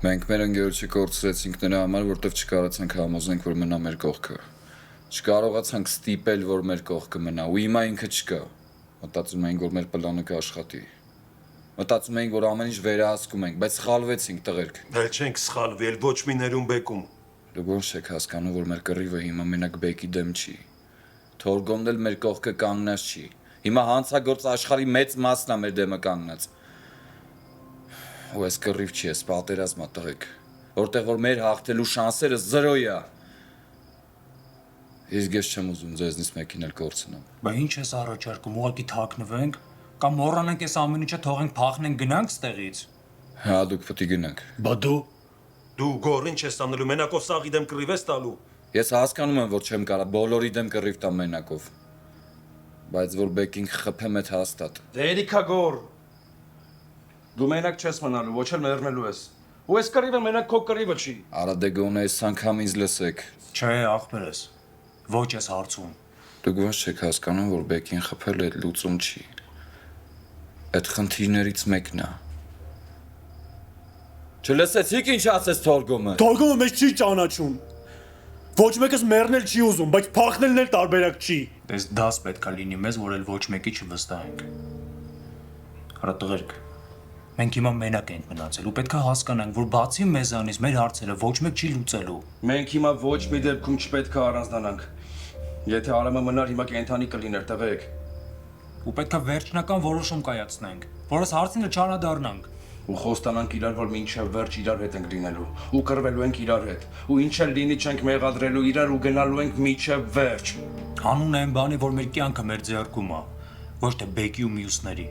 Մենք մեր ընկերոջը կորցրեցինք նրա համար, որտեվ չկարողացանք համոզենք, որ մնա մեր կողքը։ Չկարողացանք ստիպել, որ մեր կողքը մնա, ու հիմա ինքը չկա։ Մտածում էինք, որ մեր պլանը կաշխատի։ Մտածում էինք, որ ամեն ինչ վերահսկում ենք, բայց սխալվեցինք, տղերք։ Էլ չենք սխալվել, ոչ մի ներում բեկում։ Դուք ո՞նց եք հասկանում, որ մեր կռիվը հիմա մենակ բեկի դեմ չի։ Թորգոմն էլ մեր կողքը կանգնած չի։ Հիմա հանցագործ աշխարհի մեծ մասն է մեր դեմը կանգնած։ Ու այս կռիվ չի, այս պատերազմա տղեկ, որտեղ որ մեր հաղթելու շանսերը 0 է։ Իսկ ես չեմ ուզում ձեզնից մեկին էլ կորցնեմ։ Բա ինչ ես առաջարկում, ուղղակի թաքնվենք, կամ մոռանանք այս ամեն ինչը, թողենք փախնենք գնանք ստեղից։ Հա, դուք պետք է գնանք։ Բա դու Դու գոր ինչ ես անելու, մենակով սաղի դեմ կռիվ ես տալու։ Ես հասկանում եմ, որ չեմ կարող բոլորի դեմ կռիվ տամ մենակով։ Բայց որ բեկինգ խփեմ այդ հաստատ։ Դերիկա գոր։ Դու մենակ չես մնալու, ոչ էլ մեռնելու ես։ Ու այս կռիվը մենակ քո կռիվը չի։ Արա դե գոնե այս անգամ ինձ լսեք։ չէ, ախպերս։ Ոչ ես հարցում։ Դուք ո՞նց չեք հասկանում, որ բեկին խփելը այդ լուծում չի։ Այդ խնդիրներից մեկն է։ Չլսեցիք ինչ ասեց Թորգոմը։ Թորգոմը մեզ չի ճանաչում։ Ոչ մեկս մեռնել չի ուզում, բայց փախնելն էլ տարբերակ չի։ Դες դաս պետքա լինի մեզ, որ էլ ոչ մեկի չվստահենք։ Հրա տղերք, մենք հիմա մենակ ենք մնացել ու պետքա հասկանանք, որ բացի մեզանից մեր հարցերը ոչ մեկ չի լուծելու։ Մենք հիմա ոչ մի դեպքում չպետք է առանձնանանք։ Եթե Արամը մնար, հիմա կենթանի կլիներ, տղեկ։ Ու պետքա վերջնական որոշում կայացնենք, որ այս հարցինը չանադառնանք։ Ու խոստանանք իրար, որ մինչև վերջ իրար հետ ենք լինելու, ու կռվելու ենք իրար հետ, ու ինչ էլ լինի չենք մեղադրելու իրար ու գնալու ենք մինչև վերջ։ Հանուն այն բանի, որ մեր կյանքը մեր ձեռքում է, ոչ թե բեկի ու մյուսների։